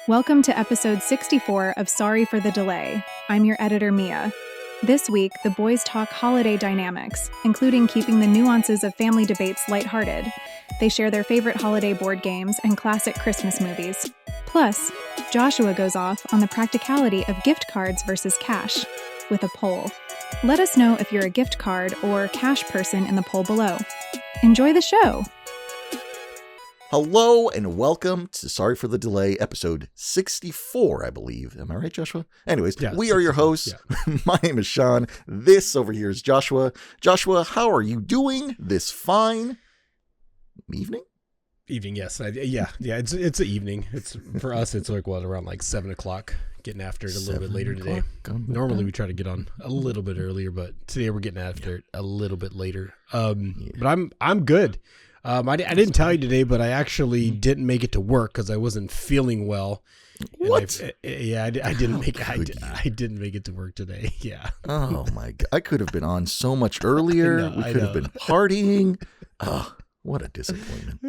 Welcome to episode 64 of Sorry for the Delay. I'm your editor, Mia. This week, the boys talk holiday dynamics, including keeping the nuances of family debates lighthearted. They share their favorite holiday board games and classic Christmas movies. Plus, Joshua goes off on the practicality of gift cards versus cash with a poll. Let us know if you're a gift card or cash person in the poll below. Enjoy the show! Hello and welcome to Sorry for the Delay, episode 64, I believe. Am I right, Joshua? Anyways, yeah, we are your hosts. Yeah. My name is Sean. This over here is Joshua. Joshua, how are you doing this fine evening? Evening, yes. It's an evening. It's for us. It's like around 7 o'clock. Getting after it a little bit later today. Normally we try to get on a little bit earlier, but today we're getting after it a little bit later. But I'm good. I didn't tell you today, but I actually didn't make it to work because I wasn't feeling well. What? I didn't make it. I didn't make it to work today. Yeah. Oh my God! I could have been on so much earlier. We could have been partying. Oh, what a disappointment!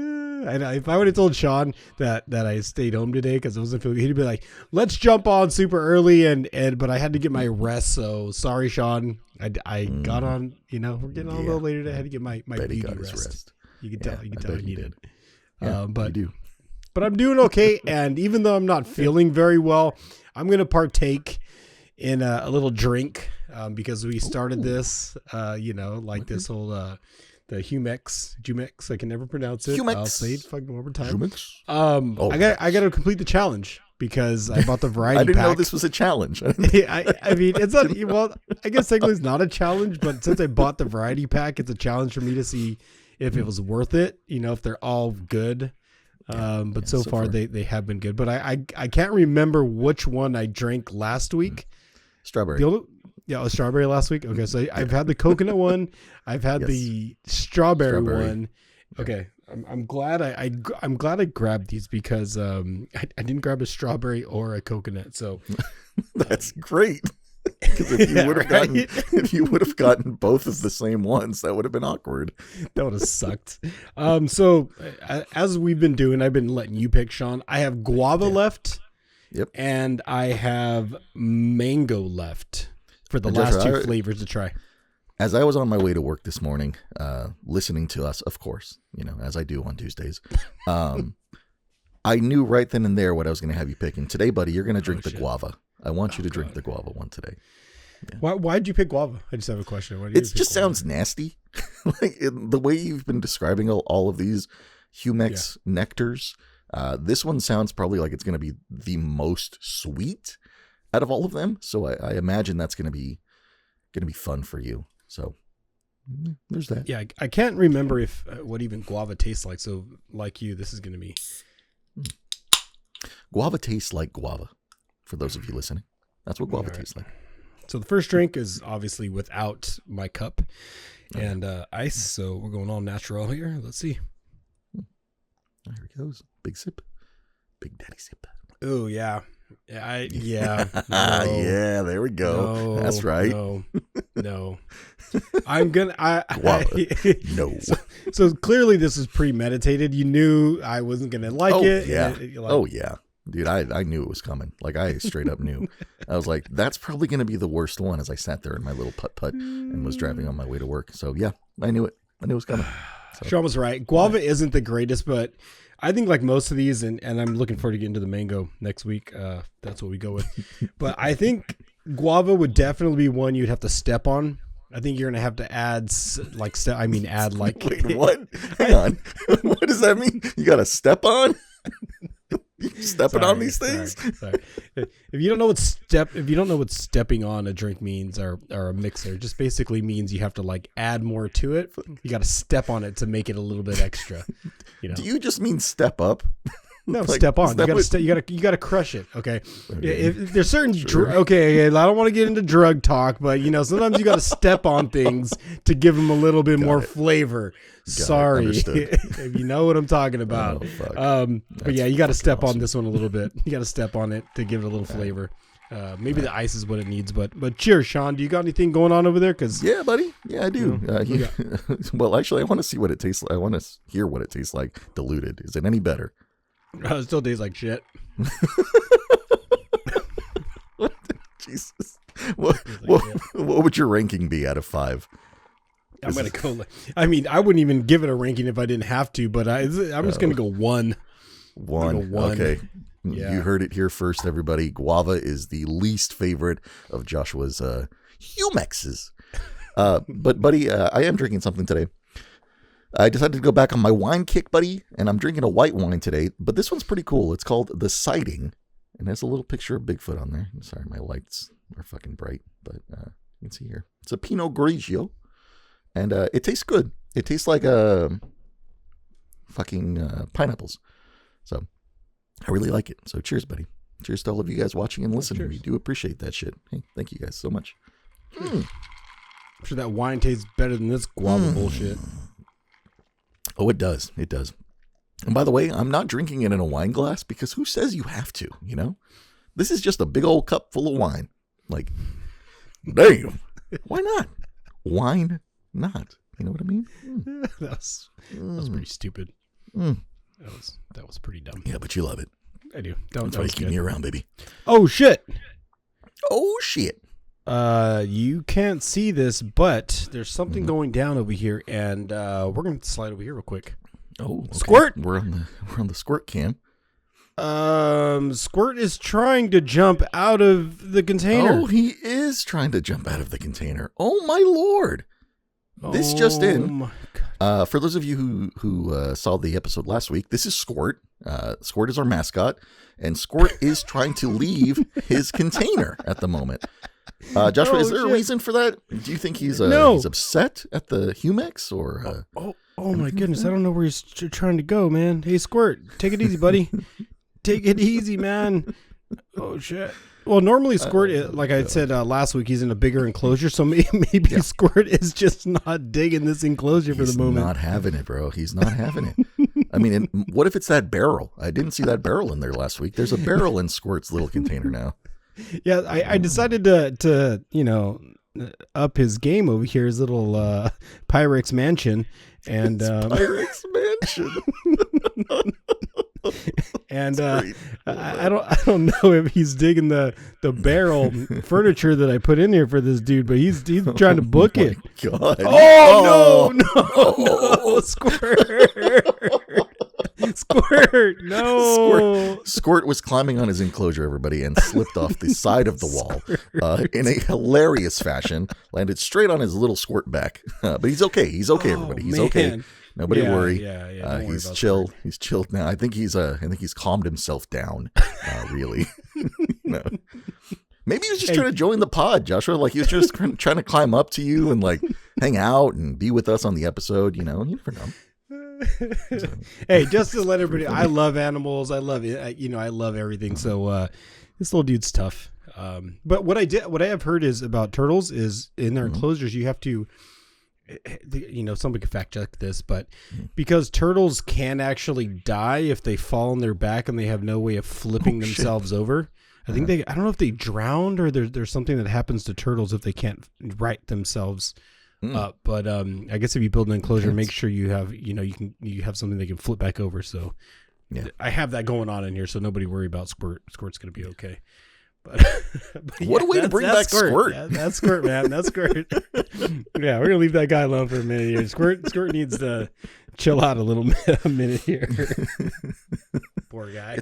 I know. If I would have told Sean that I stayed home today because I wasn't feeling, he'd be like, "Let's jump on super early," but I had to get my rest. So sorry, Sean. I got on. We're getting on a little later today. I had to get my beauty rest. You can tell. You can tell I needed it. Yeah, but I'm doing okay. And even though I'm not feeling very well, I'm going to partake in a little drink because we started this, this whole the Jumex. I can never pronounce it. Jumex. I'll say it fucking one more time. Jumex. I got to complete the challenge because I bought the variety pack. I didn't know pack. This was a challenge. I mean, it's not. Well, I guess technically it's not a challenge, but since I bought the variety pack, it's a challenge for me to see if it was worth it, if they're all good. But so far they have been good. But I can't remember which one I drank last week. Strawberry. It was strawberry last week. Okay, so I've had the coconut one. I've had the strawberry one. Okay, I'm glad I'm glad I grabbed these because I didn't grab a strawberry or a coconut. So that's great. Because if you would have gotten both of the same ones, that would have been awkward. That would have sucked. So as we've been doing, I've been letting you pick, Sean. I have guava left. Yep. And I have mango left for the last two flavors to try. As I was on my way to work this morning, listening to us, of course, as I do on Tuesdays, I knew right then and there what I was going to have you pick. And today, buddy, you're going to drink the guava. I want you to drink the guava one today. Yeah. Why'd you pick guava? I just have a question. It just sounds nasty. The way you've been describing all of these Jumex nectars, this one sounds probably like it's going to be the most sweet out of all of them. So I imagine that's going to be fun for you. So there's that. Yeah, I can't remember if what even guava tastes like. So like you, this is going to be. Guava tastes like guava. For those of you listening, that's what guava tastes like. So the first drink is obviously without my cup and ice. So we're going all natural here. Let's see. There he goes. Big sip. Big daddy sip. Oh, yeah. No. Yeah, there we go. No, that's right. No. I'm going to. Guava. No. So clearly this is premeditated. You knew I wasn't going to like it. Yeah. Yeah. Dude, I knew it was coming. I straight up knew. I was like, that's probably going to be the worst one as I sat there in my little putt-putt and was driving on my way to work. So, yeah, I knew it. I knew it was coming. So. Sean was right. Guava isn't the greatest, but I think like most of these, and I'm looking forward to getting to the mango next week. That's what we go with. But I think guava would definitely be one you'd have to step on. I think you're going to have to add Wait, what? Hang on. What does that mean? You got to step on? You stepping on these things? Sorry. If you don't know what stepping on a drink means or a mixer, it just basically means you have to add more to it. You got to step on it to make it a little bit extra. Do you just mean step up? No, step on. You got to crush it. Okay. If there's certain okay. I don't want to get into drug talk, but sometimes you got to step on things to give them a little bit more flavor. Sorry, if you know what I'm talking about. But yeah, you got to step on this one a little bit. You got to step on it to give it a little flavor. Maybe the ice is what it needs, but cheers, Sean. Do you got anything going on over there? Yeah, buddy. Yeah, I do. Well, actually, I want to see what it tastes like. I want to hear what it tastes like diluted. Is it any better? It still tastes like shit. would your ranking be out of 5? I'm going to go. I mean, I wouldn't even give it a ranking if I didn't have to, but I'm just going to go 1. 1. Okay. Yeah. You heard it here first, everybody. Guava is the least favorite of Joshua's humexes. But, buddy, I am drinking something today. I decided to go back on my wine kick, buddy, and I'm drinking a white wine today. But this one's pretty cool. It's called The Sighting, and there's a little picture of Bigfoot on there. I'm sorry, my lights are fucking bright, but you can see here. It's a Pinot Grigio, and it tastes good. It tastes like fucking pineapples. So I really like it. So cheers, buddy. Cheers to all of you guys watching and listening. Cheers. We do appreciate that shit. Hey, thank you guys so much. I'm sure that wine tastes better than this guava bullshit. Oh, it does. It does. And by the way, I'm not drinking it in a wine glass because who says you have to, you know? This is just a big old cup full of wine. Like, damn. Why not? Wine not. You know what I mean? That was pretty stupid. That was pretty dumb. Yeah, but you love it. I do. That's why you keep me around, baby. Oh, shit. Oh, shit. You can't see this, but there's something going down over here, and we're gonna slide over here real quick. Oh, okay. Squirt! We're on the squirt cam. Squirt is trying to jump out of the container. Oh, he is trying to jump out of the container. Oh my lord! This just in. My God. For those of you who saw the episode last week, this is Squirt. Squirt is our mascot, and Squirt is trying to leave his container at the moment. Joshua, is there a reason for that? Do you think he's he's upset at the Humex or? Oh my goodness! I don't know where he's trying to go, man. Hey, Squirt, take it easy, buddy. Take it easy, man. Oh shit. Well, normally Squirt, like I said last week, he's in a bigger enclosure, so maybe Squirt is just not digging this enclosure for the moment. He's not having it, bro. He's not having it. I mean, what if it's that barrel? I didn't see that barrel in there last week. There's a barrel in Squirt's little container now. Yeah, I decided to up his game over here, his little Pyrex mansion, and Pyrex mansion. And I don't know if he's digging the barrel furniture that I put in here for this dude, but he's trying to book it. God! Oh no, Squirt! Squirt! No! Squirt was climbing on his enclosure, everybody, and slipped off the side of the wall in a hilarious fashion. Landed straight on his little Squirt back, but he's okay. He's okay, everybody. He's okay. Nobody worry. Yeah, he's chill. He's chilled now. I think he's calmed himself down. Really. No. Maybe he was just trying to join the pod, Joshua. Like he was just trying to climb up to you and like hang out and be with us on the episode. You know, you never know. Hey, just to let everybody, I love animals. I love it. I love everything. So this little dude's tough. But what I have heard is about turtles is in their enclosures you have to. Somebody could fact check this, but because turtles can actually die if they fall on their back and they have no way of flipping themselves over. I think I don't know if they drowned or there's something that happens to turtles if they can't right themselves up. But I guess if you build an enclosure, make sure you have, you have something they can flip back over. So I have that going on in here. So nobody worry about Squirt. Squirt's going to be okay. But what a way to bring back Squirt. Yeah, that's Squirt, man. That's Squirt. Yeah, we're gonna leave that guy alone for a minute here. Squirt needs to chill out a minute here. Poor guy.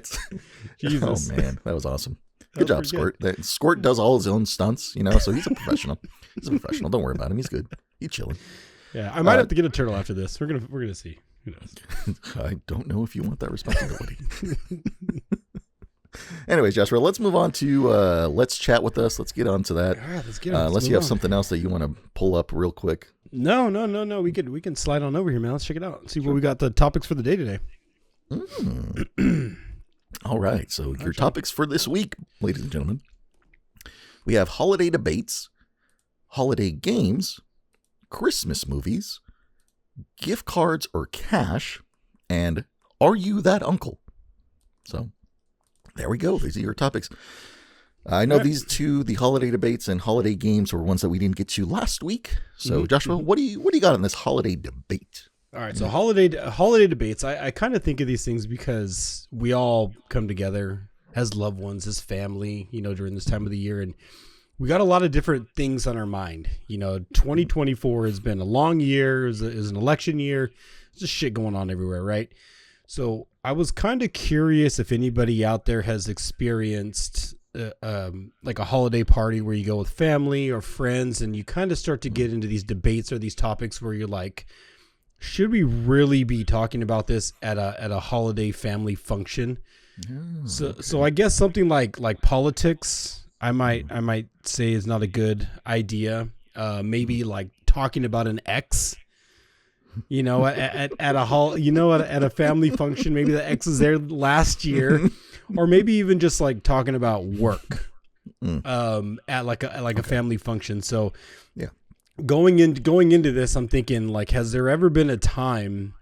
Jesus. Oh man, that was awesome. Good job, Squirt. Squirt does all his own stunts, so he's a professional. Don't worry about him. He's good. He's chilling. Yeah, I might have to get a turtle after this. We're gonna see. Who knows? I don't know if you want that responsibility. Anyways, Joshua, let's move on to Let's Chat With Us. Let's get on to that. All right, let's get on. Unless you have something else that you want to pull up real quick. No. We can slide on over here, man. Let's check it out. See what we got the topics for the day today. All right. So your topics for this week, ladies and gentlemen, we have holiday debates, holiday games, Christmas movies, gift cards or cash, and are you that uncle? So there we go. These are your topics. I know these two, the holiday debates and holiday games, were ones that we didn't get to last week. So, Joshua, what do you got on this holiday debate? All right, so holiday debates. I kind of think of these things because we all come together as loved ones, as family, during this time of the year, and we got a lot of different things on our mind. 2024 has been a long year, is an election year. There's just shit going on everywhere, right? So I was kind of curious if anybody out there has experienced like a holiday party where you go with family or friends and you kind of start to get into these debates or these topics where you're like, should we really be talking about this at a holiday family function? So I guess something like politics, I might say is not a good idea. Maybe like talking about an ex, at a family function, maybe the ex is there last year, or maybe even just like talking about work, at like a family function. So yeah, going into this, I'm thinking like, has there ever been a time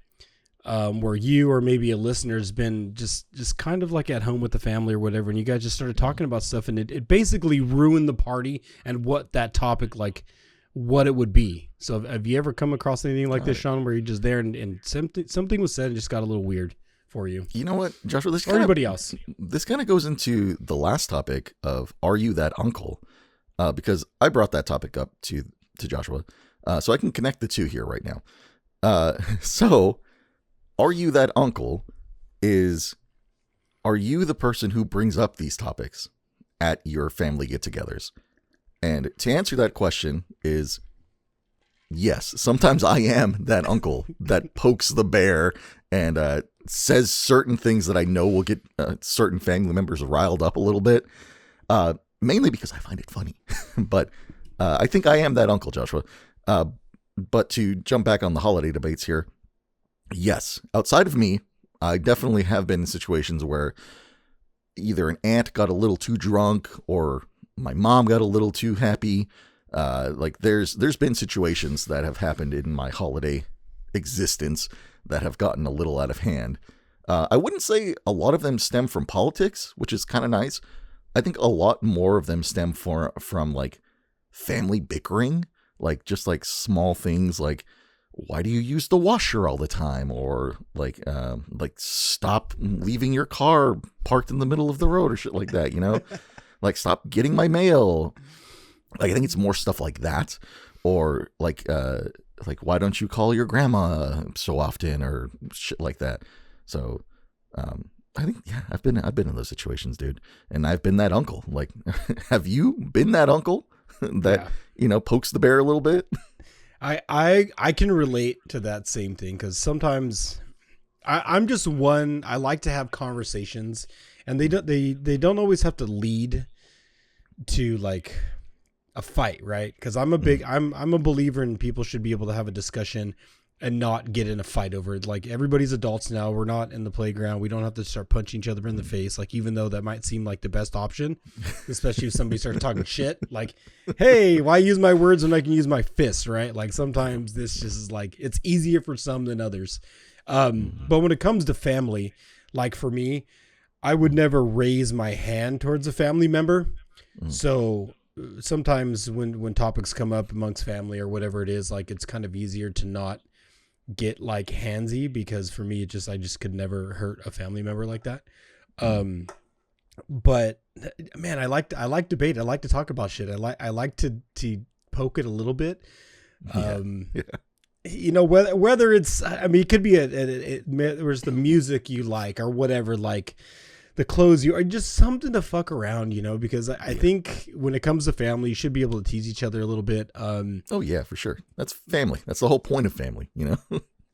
where you or maybe a listener's been just kind of like at home with the family or whatever, and you guys just started talking about stuff, and it basically ruined the party and what that topic, like what it would be. So have you ever come across anything like this, Sean, where you're just there and something was said and just got a little weird for you? You know what, Joshua, or anybody else? This kind of goes into the last topic of, are you that uncle? Because I brought that topic up to Joshua, so I can connect the two here right now. So are you that uncle? Are you the person who brings up these topics at your family get-togethers? And to answer that question is yes. Sometimes I am that uncle that pokes the bear and says certain things that I know will get certain family members riled up a little bit, mainly because I find it funny. But I think I am that uncle, Joshua. But to jump back on the holiday debates here, yes, outside of me, I definitely have been in situations where either an aunt got a little too drunk or my mom got a little too happy. Like there's been situations that have happened in my holiday existence that have gotten a little out of hand. I wouldn't say a lot of them stem from politics, which is kind of nice. I think a lot more of them stem from like family bickering, like just like small things like, why do you use the washer all the time? Or like stop leaving your car parked in the middle of the road or shit like that, like stop getting my mail. Like, I think it's more stuff like that, or like why don't you call your grandma so often or shit like that. So, I think, yeah, I've been in those situations, dude. And I've been that uncle. Like, have you been that uncle that, pokes the bear a little bit? I can relate to that same thing, because sometimes I'm just one. I like to have conversations, and they don't always have to lead to like a fight, right? Because I'm a believer in people should be able to have a discussion and not get in a fight over it. Like, everybody's adults now. We're not in the playground. We don't have to start punching each other in the face. Like, even though that might seem like the best option, especially if somebody starts talking shit, like, hey, why use my words when I can use my fists, right? Like, sometimes this just is like, it's easier for some than others. But when it comes to family, like for me, I would never raise my hand towards a family member. So sometimes when topics come up amongst family or whatever it is, like, it's kind of easier to not get like handsy, because for me, I just could never hurt a family member like that. But man, I like debate. I like to talk about shit. I like to poke it a little bit. Whether it's, I mean, it could be there's the music you like or whatever, like the clothes you are, just something to fuck around, because I think when it comes to family, you should be able to tease each other a little bit. Oh yeah, for sure. That's family. That's the whole point of family,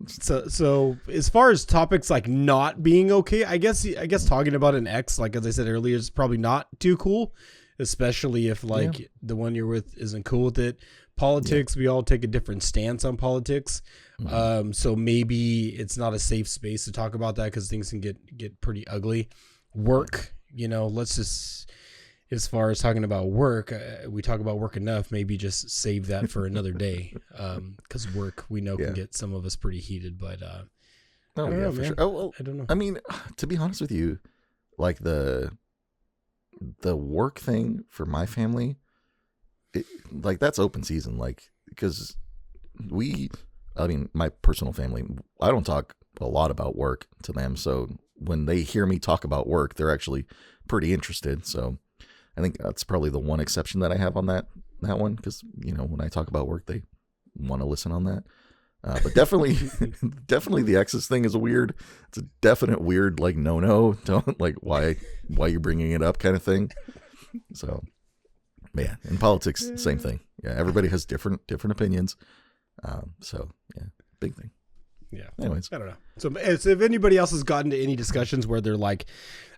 So as far as topics like not being okay, I guess talking about an ex, like as I said earlier, is probably not too cool, especially if the one you're with isn't cool with it. Politics, we all take a different stance on politics. So maybe it's not a safe space to talk about that, because things can get pretty ugly. Work, let's just, as far as talking about work, we talk about work enough, maybe just save that for another day. Because work, we know, can get some of us pretty heated, but I don't know, for man. sure. Oh, well, I don't know. I mean, to be honest with you, like the work thing for my family, like that's open season, like, because my personal family, I don't talk a lot about work to them. So when they hear me talk about work, they're actually pretty interested. So I think that's probably the one exception that I have on that one, because when I talk about work, they want to listen on that. But definitely the exes thing is weird. It's a definite weird, like, no, don't, like, why you're bringing it up kind of thing. So, man, in politics, same thing. Yeah, everybody has different opinions. So yeah, big thing. Yeah. Anyways, I don't know. So if anybody else has gotten to any discussions where they're like,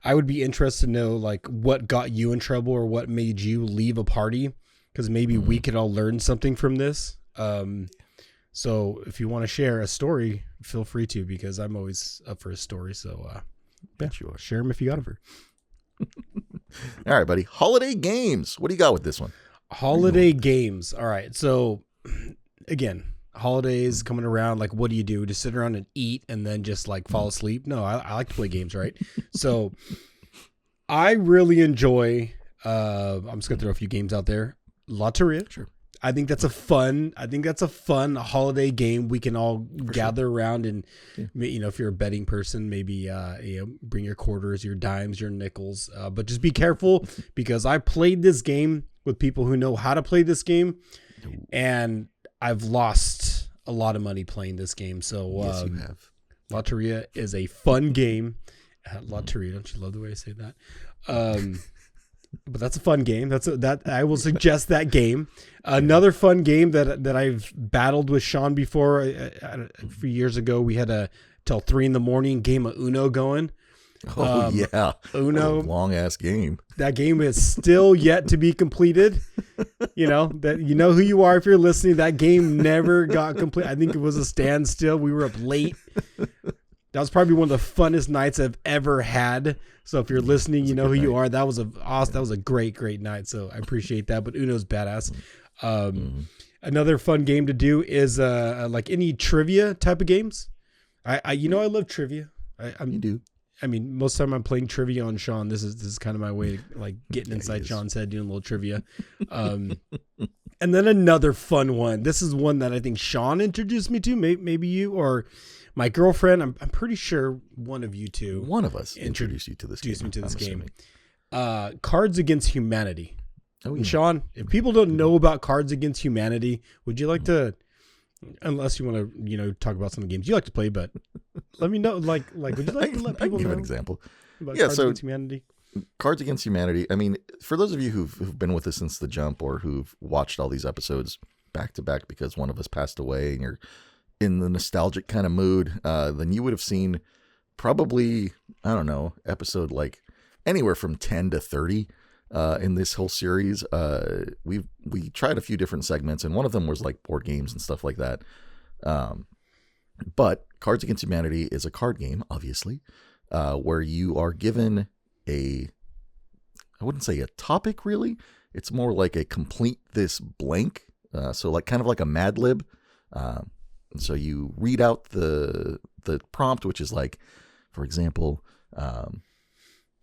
I would be interested to know, like, what got you in trouble or what made you leave a party, because maybe we could all learn something from this. So if you want to share a story, feel free to, because I'm always up for a story. So bet you are. Share them if you got them. All right, buddy. Holiday games. What do you got with this one? Holiday games. All right. So again, holidays coming around. Like, what do you do? Just sit around and eat and then just like fall asleep? No, I like to play games, right? So I really enjoy, I'm just going to throw a few games out there. Lotteria. Sure. I think that's a fun holiday game. We can all gather around and, if you're a betting person, maybe, bring your quarters, your dimes, your nickels, but just be careful, because I played this game with people who know how to play this game, and I've lost a lot of money playing this game. So, yes, you have. Lotteria is a fun game. Lotteria. Don't you love the way I say that? But that's a fun game. That I will suggest that game. Another fun game that I've battled with Sean before. A few years ago, we had a till 3 a.m. game of Uno going. Oh yeah, Uno, long ass game. That game is still yet to be completed. That who you are if you're listening. That game never got complete. I think it was a standstill. We were up late. That was probably one of the funnest nights I've ever had. So if you're listening, you know who you are. That was a great night. So I appreciate that. But Uno's badass. Another fun game to do is like any trivia type of games. I love trivia. You do. I mean, most of the time I'm playing trivia on Sean. This is kind of my way to, like, getting inside Sean's head, doing a little trivia. And then another fun one. This is one that I think Sean introduced me to. Maybe you or my girlfriend. I'm pretty sure one of you two. One of us introduced you to this game. Introduced me to this game. Cards Against Humanity. Oh, yeah. Sean, if people don't know about Cards Against Humanity, would you like to, unless you want to, talk about some of the games you like to play, but let me know, like, would you like to let people give know an example about Cards Against Humanity? Cards Against Humanity. I mean, for those of you who've been with us since the jump, or who've watched all these episodes back to back because one of us passed away and you're in the nostalgic kind of mood, then you would have seen probably, I don't know, episode like anywhere from 10 to 30 in this whole series. We tried a few different segments, and one of them was like board games and stuff like that. But Cards Against Humanity is a card game, obviously, where you are given I wouldn't say a topic really. It's more like a complete this blank. So like kind of like a Mad Lib. So you read out the prompt, which is like, for example,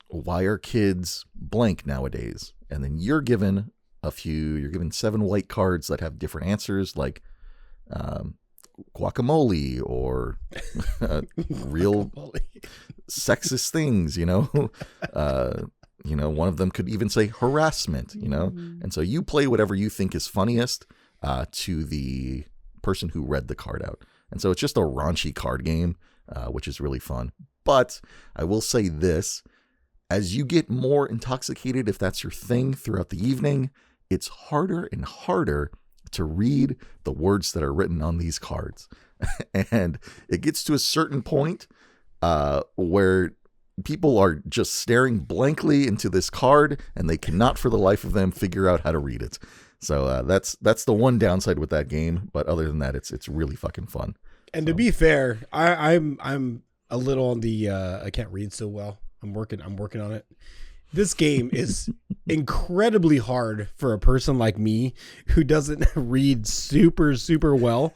why are kids blank nowadays? And then you're given 7 white cards that have different answers, like guacamole or real sexist things, one of them could even say harassment, and so you play whatever you think is funniest to the person who read the card out. And so it's just a raunchy card game, which is really fun. But I will say this, as you get more intoxicated, if that's your thing, throughout the evening, it's harder and harder to read the words that are written on these cards. And it gets to a certain point where people are just staring blankly into this card, and they cannot for the life of them figure out how to read it. So that's the one downside with that game. But other than that, it's really fucking fun. And to be fair, I'm a little on the I can't read so well. I'm working on it. This game is incredibly hard for a person like me who doesn't read super, super well.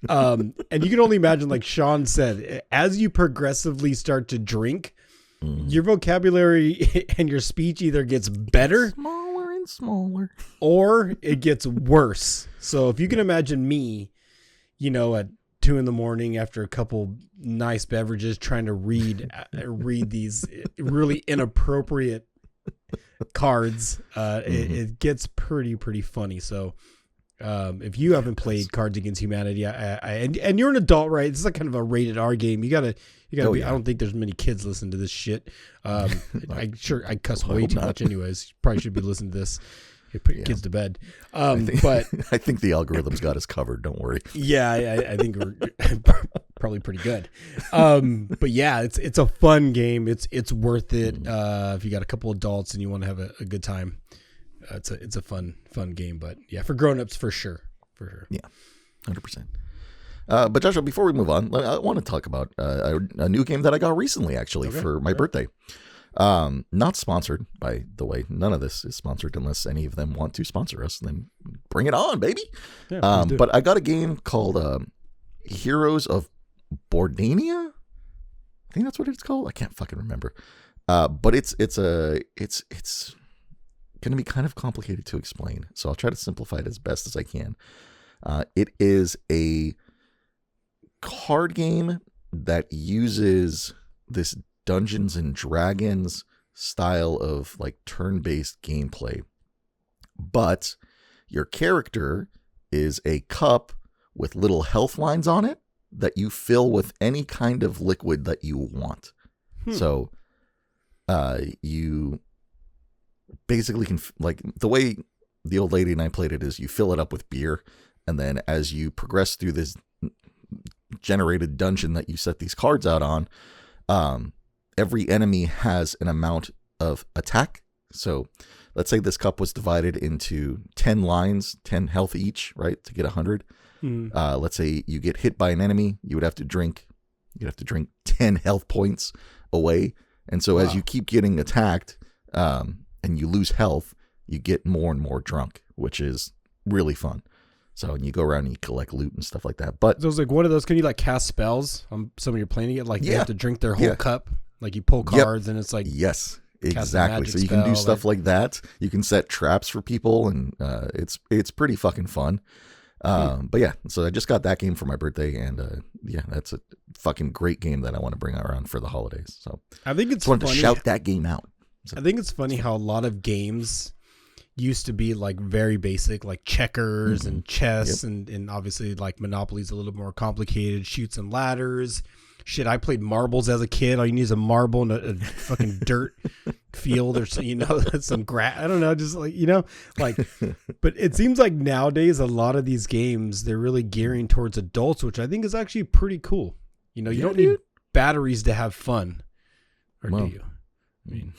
And you can only imagine, like Sean said, as you progressively start to drink, your vocabulary and your speech either gets better, smaller and smaller, or it gets worse. So if you can imagine me, at 2 a.m. after a couple nice beverages, trying to read these really inappropriate cards, it gets pretty funny. So if you haven't played Cards Against Humanity, and you're an adult, right? This is like kind of a rated R game. You gotta be. I don't think there's many kids listening to this shit. I cuss way too much anyways. Probably should be listening to this. You put your kids to bed. But I think the algorithm's got us covered. Don't worry. Yeah, I think we're probably pretty good. But yeah, it's a fun game. It's worth it. If you got a couple adults and you want to have a good time, it's a fun game. But yeah, for grown-ups for sure. Yeah, 100%. But Joshua, before we move on, I want to talk about a new game that I got recently, actually, for my birthday. Not sponsored, by the way. None of this is sponsored unless any of them want to sponsor us. Then bring it on, baby. Yeah, but I got a game called Heroes of Bordania. I think that's what it's called. I can't fucking remember. But it's going to be kind of complicated to explain, so I'll try to simplify it as best as I can. It is a card game that uses this Dungeons and Dragons style of like turn-based gameplay, but your character is a cup with little health lines on it that you fill with any kind of liquid that you want. So you basically can, like, the way the old lady and I played it is you fill it up with beer, and then as you progress through this generated dungeon that you set these cards out on, every enemy has an amount of attack. So let's say this cup was divided into 10 lines, 10 health each, right? To get 100. Let's say you get hit by an enemy, you'd have to drink 10 health points away. And so as you keep getting attacked, and you lose health, you get more and more drunk, which is really fun. So and you go around and you collect loot and stuff like that. But so it's like one of those, can you like cast spells on somebody you're playing it? Like they have to drink their whole cup. Like you pull cards and it's like, yes, exactly. So you can do stuff like that. You can set traps for people, and it's pretty fucking fun. But yeah, so I just got that game for my birthday, and yeah, that's a fucking great game that I want to bring around for the holidays. So I think it's funny to shout that game out. So, I think it's funny how a lot of games used to be like very basic, like checkers and chess, and obviously like Monopoly's a little more complicated, shoots and ladders. Shit, I played marbles as a kid. All you need is a marble and a fucking dirt field or so, some grass. I don't know, just like, like, but it seems like nowadays a lot of these games, they're really gearing towards adults, which I think is actually pretty cool. You don't need batteries to have fun, or do you? I mean,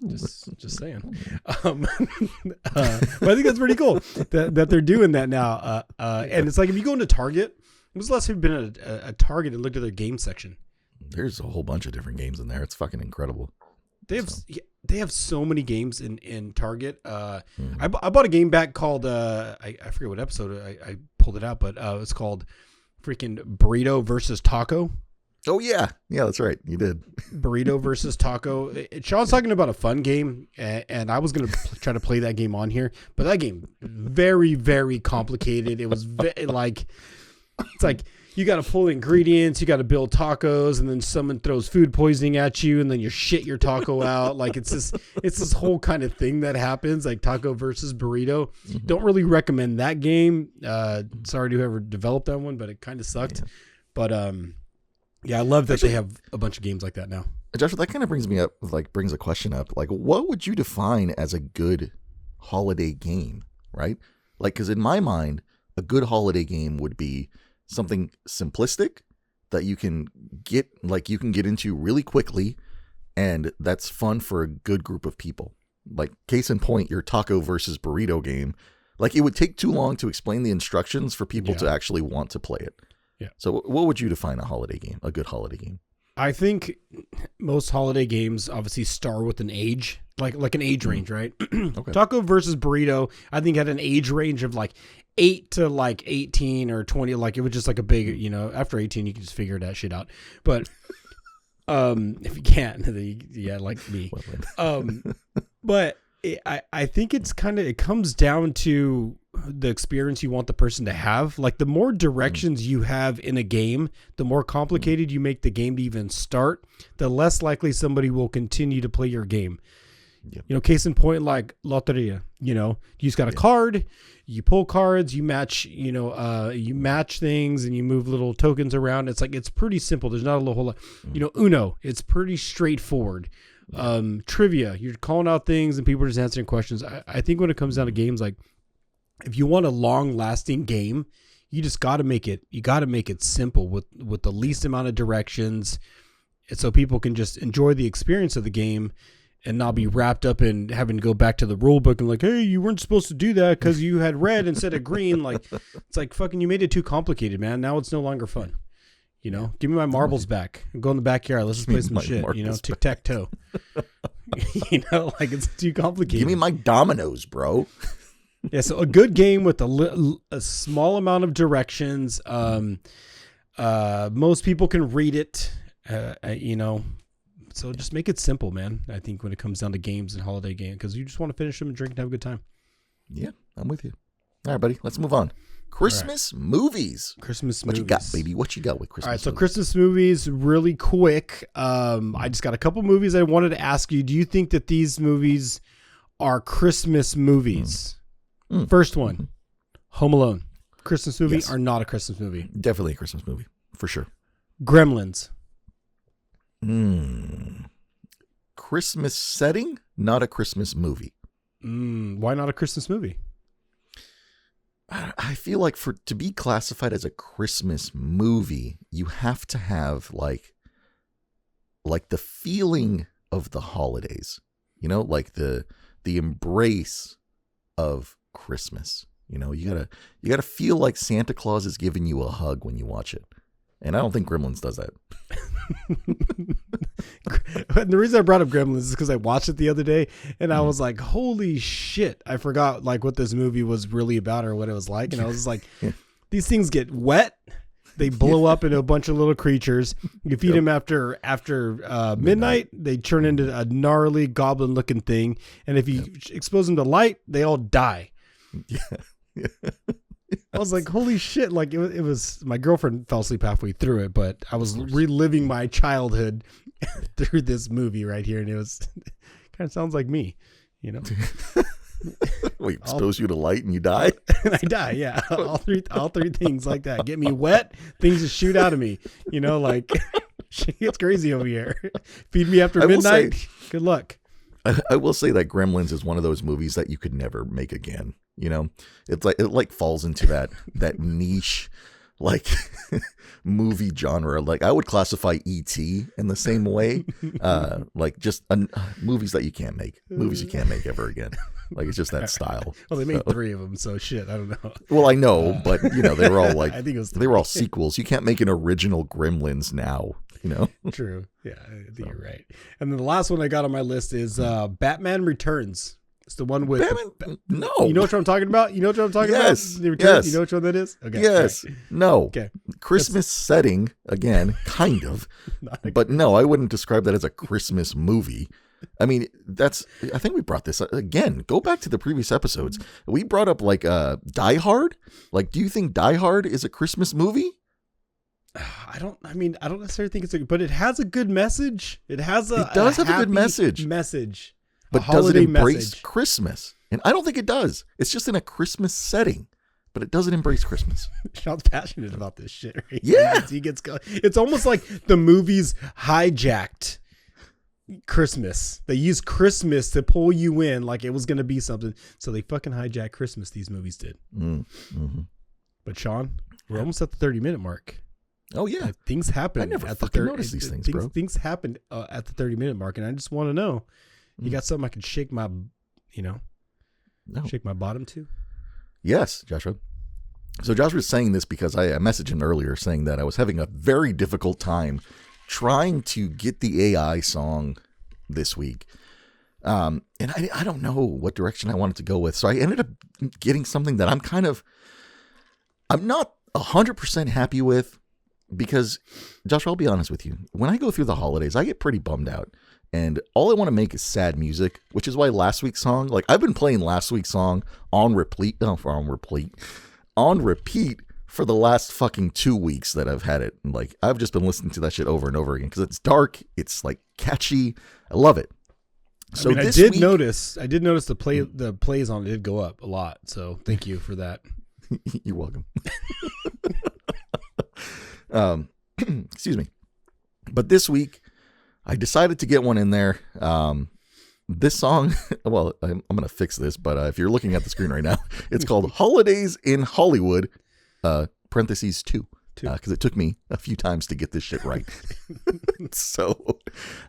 just saying. But I think that's pretty cool that they're doing that now. And it's like, if you go into Target, when was the last time you've been at a Target and looked at their game section? There's a whole bunch of different games in there. It's fucking incredible. They have so many games in Target. I bought a game back called I forget what episode I pulled it out, but it's called freaking Burrito versus Taco. Oh yeah, that's right. You did. Burrito versus Taco. Sean's talking about a fun game, and I was gonna try to play that game on here, but that game very, very complicated. It was it's like you got to pull ingredients, you got to build tacos, and then someone throws food poisoning at you, and then you shit your taco out. Like it's this whole kind of thing that happens, like Taco versus Burrito. Don't really recommend that game. Sorry to whoever developed that one, but it kind of sucked. Yeah. But yeah, I love that they have a bunch of games like that now. Joshua, that kind of brings a question up. Like, what would you define as a good holiday game, right? Like, because in my mind, a good holiday game would be something simplistic that you can get into really quickly, and that's fun for a good group of people. Like, case in point, your Taco versus Burrito game. Like, it would take too long to explain the instructions for people to actually want to play it. Yeah. So what would you define a good holiday game? I think most holiday games obviously start with an age, like an age range, right? Okay. Taco versus Burrito, I think, had an age range of like 8 to like 18 or 20. Like it was just like a big, after 18, you can just figure that shit out. But if you can't, then like me. But I think it comes down to the experience you want the person to have. Like the more directions you have in a game, the more complicated you make the game to even start, the less likely somebody will continue to play your game. Yep. You know, case in point, like Loteria, you know, you just got a card, you pull cards, you match, you match things and you move little tokens around. It's like, it's pretty simple. There's not a whole lot, you know, Uno, it's pretty straightforward. Trivia, you're calling out things and people are just answering questions. I think when it comes down to games, like if you want a long lasting game, you just got to make it simple with the least amount of directions. And so people can just enjoy the experience of the game and not be wrapped up in having to go back to the rule book and like, hey, you weren't supposed to do that because you had red instead of green. Like, it's like fucking, you made it too complicated, man. Now it's no longer fun. You know, give me my marbles back. Go in the backyard. Let's just play some shit. You know, tic tac toe. You know, like it's too complicated. Give me my dominoes, bro. Yeah, so a good game with a small amount of directions. Most people can read it. You know. So just make it simple, man. I think when it comes down to games and holiday games, because you just want to finish them and drink and have a good time. Yeah, I'm with you. All right, buddy, let's move on. Christmas movies. Christmas movies. What you got, baby? What you got with Christmas? All right, so movies? Christmas movies, really quick. I just got a couple movies I wanted to ask you. Do you think that these movies are Christmas movies? First one, Home Alone. Christmas movie or not a Christmas movie? Definitely a Christmas movie, for sure. Gremlins. Christmas setting, not a Christmas movie. Why not a Christmas movie? I feel like to be classified as a Christmas movie, you have to have like the feeling of the holidays, you know, like the embrace of Christmas. You know, you gotta feel like Santa Claus is giving you a hug when you watch it. And I don't think Gremlins does that. And the reason I brought up Gremlins is because I watched it the other day and I was like, holy shit. I forgot like what this movie was really about or what it was like. And I was like, these things get wet. They blow up into a bunch of little creatures. You feed them after midnight. They turn into a gnarly goblin looking thing. And if you expose them to light, they all die. Yeah. I was like, holy shit. Like it was, my girlfriend fell asleep halfway through it, but I was reliving my childhood through this movie right here. And it was kind of sounds like me, you know? We expose you to light and you die? And I die. Yeah. All three things like that. Get me wet. Things just shoot out of me, you know, like shit gets crazy over here. Feed me after midnight. Good luck. I will say that Gremlins is one of those movies that you could never make again. You know, it's like it falls into that niche like movie genre. Like I would classify E.T. in the same way, like just movies that you can't make ever again. Like it's just that style. Well, they made 3 of them, so shit, I don't know. Well, I know, but you know they were all like I think it was they were all sequels. You can't make an original Gremlins now. You know, true. Yeah, I think you're right. And then the last one I got on my list is Batman Returns. It's the one with Batman. No, you know what I'm talking about. You know what I'm talking about. Yes. Yes. You know which one that is. Okay. Yes. Right. No. Okay. Christmas setting again, kind of, but no, I wouldn't describe that as a Christmas movie. I mean, I think we brought this again. Go back to the previous episodes. We brought up like Die Hard. Like, do you think Die Hard is a Christmas movie? I don't necessarily think it's but it has a good message. It does have a good message. But does it embrace Christmas? And I don't think it does. It's just in a Christmas setting, but it doesn't embrace Christmas. Sean's passionate about this shit. Right? Yeah. He gets going. It's almost like the movies hijacked Christmas. They used Christmas to pull you in like it was going to be something. So they fucking hijacked Christmas, these movies did. Mm-hmm. But Sean, we're almost at the 30-minute mark. Oh, yeah. Things happen. I never fucking noticed these things, bro. Things happen at the 30-minute mark, and I just want to know. You got something I can shake my, shake my bottom to? Yes, Joshua. So Joshua was saying this because I messaged him earlier saying that I was having a very difficult time trying to get the AI song this week. And I don't know what direction I wanted to go with. So I ended up getting something that I'm not 100% happy with because, Joshua, I'll be honest with you. When I go through the holidays, I get pretty bummed out. And all I want to make is sad music, which is why last week's song, like I've been playing last week's song on repeat for the last fucking 2 weeks that I've had it. And like, I've just been listening to that shit over and over again because it's dark. It's like catchy. I love it. So I did notice the plays on it did go up a lot. So thank you for that. You're welcome. Excuse me. But this week, I decided to get one in there. This song, well, I'm going to fix this, but if you're looking at the screen right now, it's called Holidays in Hollywood, parentheses 2. Because it took me a few times to get this shit right. So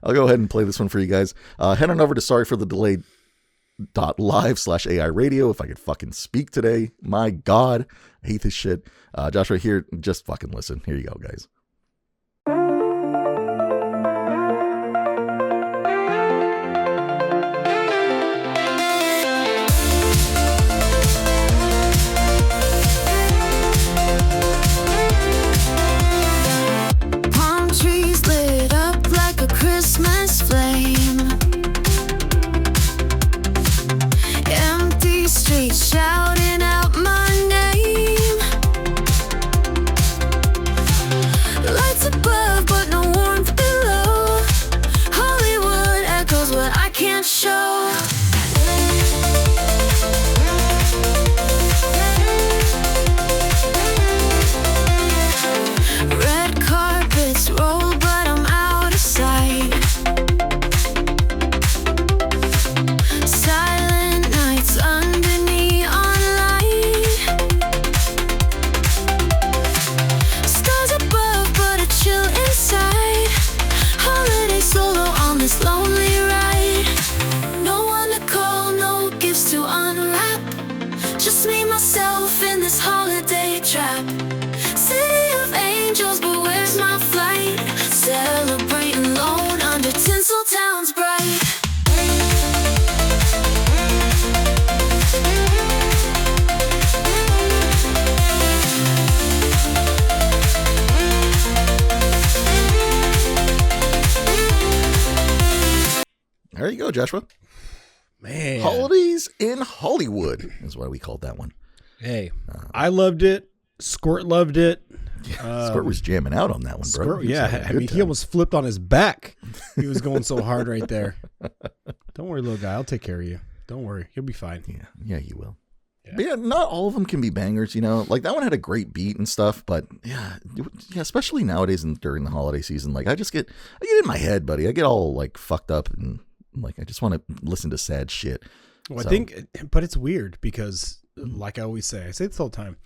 I'll go ahead and play this one for you guys. Head on over to sorryforthedelay.live/AI radio if I could fucking speak today. My God, I hate this shit. Joshua, here, just fucking listen. Here you go, guys. Christmas flame, empty streets shouting out my name, lights above but no warmth below, Hollywood echoes what I can't show. Red carpets roll but I'm out of sight, silent nights under neon light, stars above but a chill inside, holiday solo on this lonely ride, no one to call, no gifts to unwrap, just me, myself in this holiday trap, city of angels but where's my flight, celebrating lone under Tinseltown's bright. There you go, Joshua. Man. Holidays in Hollywood is why we called that one. Hey, I loved it. Squirt loved it. Squirt was jamming out on that one, bro. Squirt, yeah, I mean, he almost flipped on his back. He was going so hard right there. Don't worry, little guy. I'll take care of you. Don't worry. You'll be fine. Yeah, you will. Yeah. But yeah, not all of them can be bangers, you know. Like that one had a great beat and stuff, but yeah, especially nowadays and during the holiday season, like I get in my head, buddy. I get all like fucked up and like I just want to listen to sad shit. Well, so. I think, but it's weird because, like I always say, I say this all the time.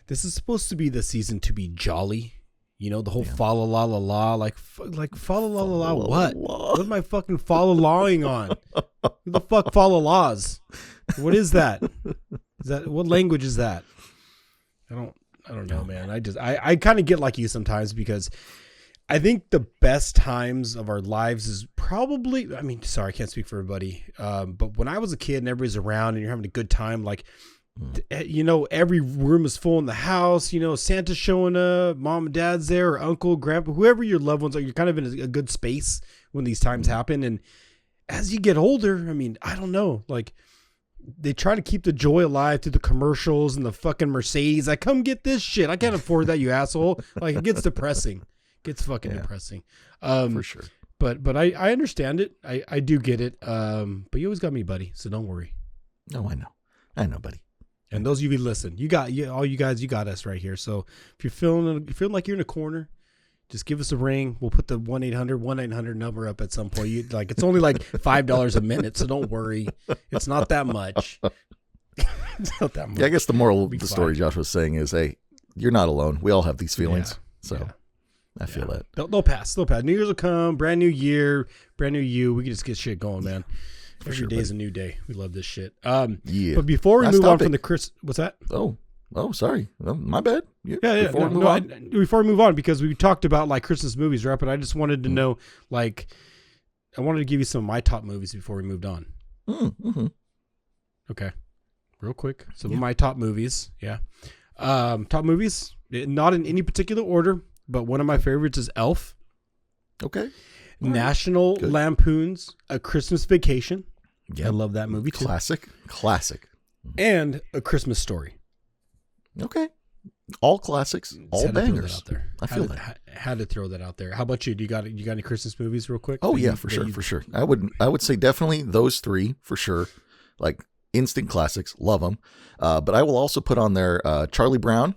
This is supposed to be the season to be jolly. You know, the whole fa la la la la, like fa la la la la. What? What am I fucking fa la lawing on? Who the fuck fa la laws? What is that? What language is that? I don't know, man. I kind of get like you sometimes because I think the best times of our lives is probably, I mean, sorry, I can't speak for everybody. But when I was a kid and everybody's around and you're having a good time, like, you know, every room is full in the house, you know, Santa's showing up, mom and dad's there, or uncle, grandpa, whoever your loved ones are, you're kind of in a good space when these times happen. And as you get older, I mean, I don't know, like they try to keep the joy alive through the commercials and the fucking Mercedes. Like, come get this shit. I can't afford that, you asshole. Like, it gets depressing. It gets fucking depressing. For sure. But I understand it. I do get it. But you always got me, buddy. So don't worry. No, I know, buddy. And those of you who listen, all you guys, you got us right here. So if you're feeling like you're in a corner, just give us a ring. We'll put the 1-800 number up at some point. It's only like $5 a minute, so don't worry. It's not that much. It's not that much. Yeah, I guess the moral of the story Josh was saying is, hey, you're not alone. We all have these feelings. I feel that. They'll pass. New Year's will come. Brand new year. Brand new you. We can just get shit going, man. Every day is a new day. We love this shit. Yeah. But before we move on from the what's that? Oh, sorry. my bad. Yeah. Before we move on, because we talked about like Christmas movies, right? But I just wanted to know, like, I wanted to give you some of my top movies before we moved on. Mm-hmm. Okay. Real quick. Some of my top movies. Yeah. Top movies, not in any particular order, but one of my favorites is Elf. Okay. National Lampoon's A Christmas Vacation. Yeah, I love that movie too. Classic. And A Christmas Story. Okay. All classics, all bangers. I feel that. Had to throw that out there. How about you? You got any Christmas movies real quick? Oh yeah, for sure. I would say definitely those three for sure. Like instant classics, love them. But I will also put on there Charlie Brown,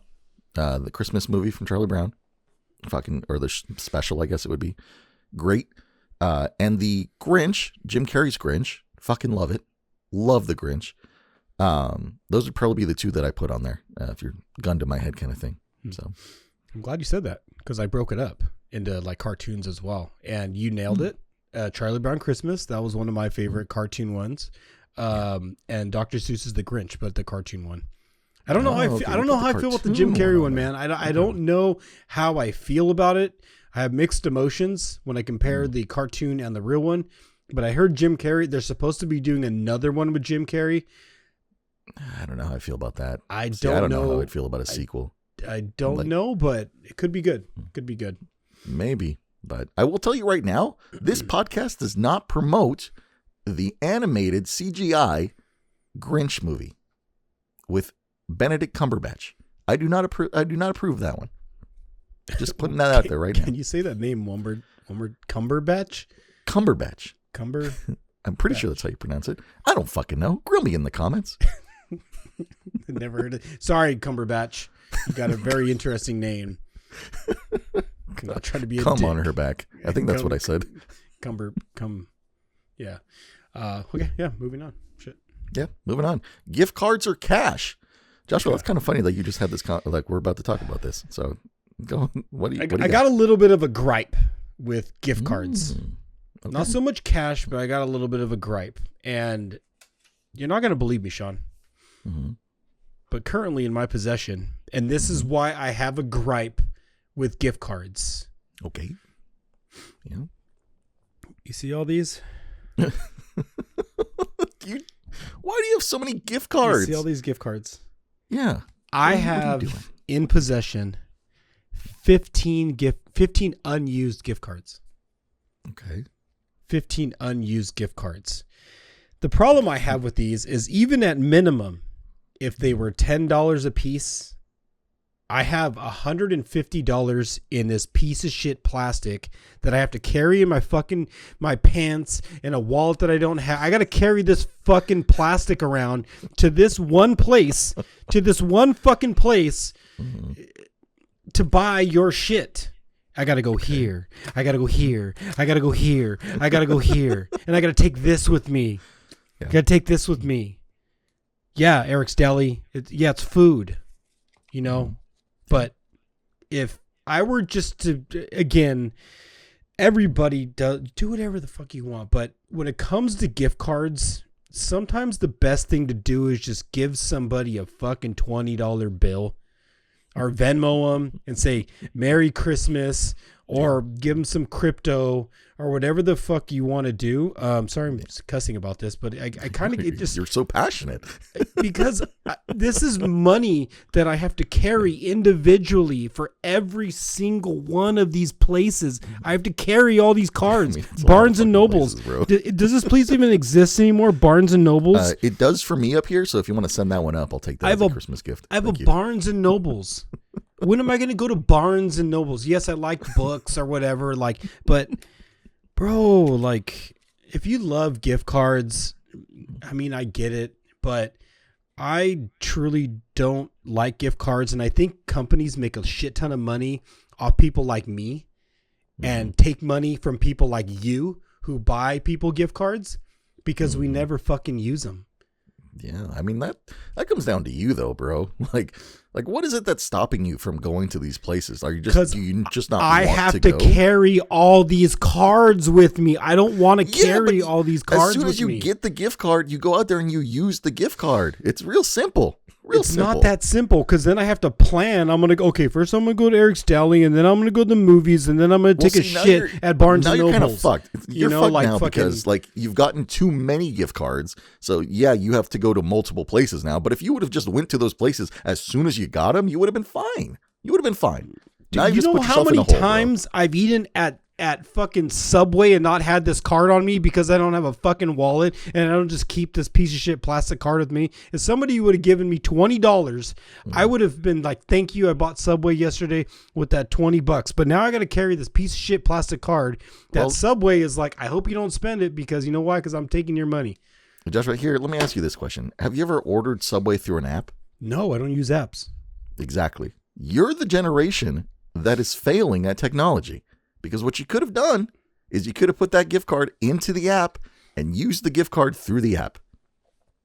the Christmas movie from Charlie Brown, or the special, I guess it would be. Great. And the Grinch, Jim Carrey's Grinch, fucking love it. Love the Grinch. Those would probably be the two that I put on there, if you're gun to my head kind of thing. So I'm glad you said that, because I broke it up into like cartoons as well, and you nailed it. Charlie Brown Christmas, that was one of my favorite cartoon ones. And Dr. Seuss's The Grinch, but the cartoon one. I don't know how I feel about the Jim Carrey one, man. I don't know how I feel about it. I have mixed emotions when I compare the cartoon and the real one. But I heard Jim Carrey, they're supposed to be doing another one with Jim Carrey. I don't know how I feel about that. I don't know how I'd feel about a sequel. I don't know, but it could be good. Could be good. Maybe. But I will tell you right now, this podcast does not promote the animated CGI Grinch movie with Benedict Cumberbatch. I do not approve that one. Just putting that out there right now. Can you say that name one word? Cumberbatch? Cumberbatch. I'm pretty sure that's how you pronounce it. I don't fucking know. Grill me in the comments. Never heard it. Sorry, Cumberbatch. You got a very interesting name. I'll try to be a Come dick. on her back. I think that's what I said. Yeah. Okay. Yeah. Moving on. Shit. Yeah. Moving on. Gift cards or cash? Joshua, that's kind of funny that you just had this. Like we're about to talk about this. So go. What do you? I got a little bit of a gripe with gift cards. Okay. Not so much cash, but I got a little bit of a gripe. And you're not going to believe me, Sean. Mm-hmm. But currently in my possession, and this is why I have a gripe with gift cards. Okay. Yeah. You see all these? Why do you have so many gift cards? You see all these gift cards? Yeah. I have in possession 15 unused gift cards. Okay. 15 unused gift cards. The problem I have with these is even at minimum, if they were $10 a piece, I have $150 in this piece of shit plastic that I have to carry in my pants and a wallet that I don't have. I got to carry this fucking plastic around to this one place, fucking place to buy your shit. I got to go here. I got to go here. I got to go here. I got to go here. And I got to take this with me. Yeah. I got to take this with me. Yeah, Eric's Deli. It's food, you know. But if I were just to, again, everybody do whatever the fuck you want. But when it comes to gift cards, sometimes the best thing to do is just give somebody a fucking $20 bill or Venmo them and say, Merry Christmas, or give them some crypto or whatever the fuck you want to do. Sorry, I'm cussing about this, but I kind of get just... You're so passionate. Because this is money that I have to carry individually for every single one of these places. I have to carry all these cards. Barnes and Nobles. Does this place even exist anymore? Barnes and Nobles? It does for me up here, so if you want to send that one up, I'll take that as a Christmas gift. I have Barnes and Nobles. When am I going to go to Barnes and Nobles? Yes, I like books or whatever, but bro, if you love gift cards, I mean, I get it, but I truly don't like gift cards, and I think companies make a shit ton of money off people like me and take money from people like you who buy people gift cards because we never fucking use them. Yeah, I mean that comes down to you though, bro. Like what is it that's stopping you from going to these places? Are you just not? I have to carry all these cards with me. I don't want to carry all these cards with me. As soon as you get the gift card, you go out there and you use the gift card. It's real simple. It's not that simple, because then I have to plan. I'm going to go, okay, first I'm going to go to Eric's Deli, and then I'm going to go to the movies, and then I'm going to take a shit at Barnes and Nobles. Now you're kind of fucked. You're fucked now because you've gotten too many gift cards. So yeah, you have to go to multiple places now. But if you would have just went to those places as soon as you got them, you would have been fine. You would have been fine. Do you know how many times I've eaten at at fucking Subway and not had this card on me because I don't have a fucking wallet and I don't just keep this piece of shit plastic card with me. If somebody would have given me $20, I would have been like, thank you. I bought Subway yesterday with that $20, but now I got to carry this piece of shit plastic card that Subway is like, I hope you don't spend it because you know why? Because I'm taking your money. Josh, right here, let me ask you this question. Have you ever ordered Subway through an app? No, I don't use apps. Exactly. You're the generation that is failing at technology. Because what you could have done is you could have put that gift card into the app and used the gift card through the app.